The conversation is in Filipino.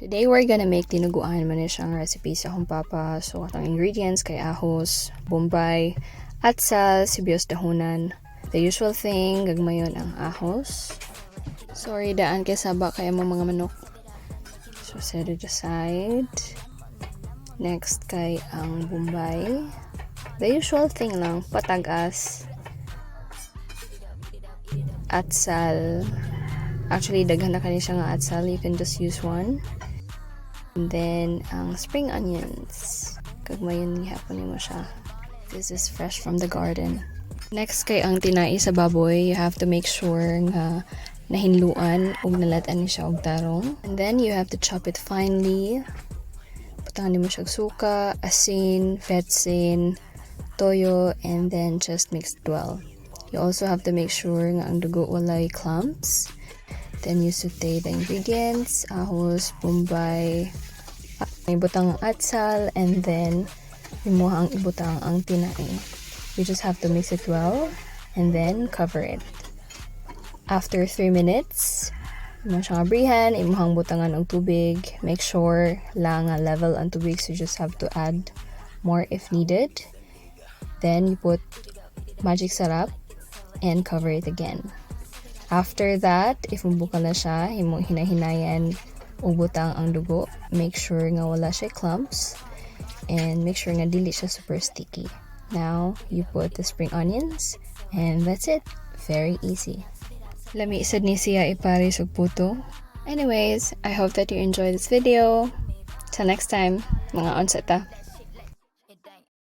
Today we're gonna make dinuguan man siyang recipe sa akong papa. So atong ingredients kay ahos, bombay, atsal, sibuyas dahonan. The usual thing, gagmayon ang ahos. Sorry daan kay saba kay mo mga manok. So set it aside. Next kay ang bombay. The usual thing lang, patagas, atsal. Actually, daghan na kani siya nga atsal. You can just use one. And then, ang spring onions. Kagmayon gihapon mo siya. This is fresh from the garden. Next kay ang tinai sa baboy, you have to make sure nga nahinluan ug nalatan ni siya og tarong. And then, you have to chop it finely. Putangan mo siya suka, asin, vetsin, toyo, and then just mix it well. You also have to make sure nga ang dugo walay clumps. Then you saute the ingredients, ahos, bombay, ibutang atsal, and then imuhang ibutang ang tinai. You just have to mix it well, and then cover it. After 3 minutes, imo siyang abrihan, imuhang butangan og tubig. Make sure lang nga level ang tubig, so you just have to add more if needed. Then you put magic sarap and cover it again. After that, if mabuka na siya, imong hinahinayan o butang ang dugo. Make sure nga wala siya clumps and make sure nga dili siya super sticky. Now, you put the spring onions and that's it. Very easy. Lami isad ni siya ipares og puto. Anyways, I hope that you enjoyed this video. Till next time, mga onseta.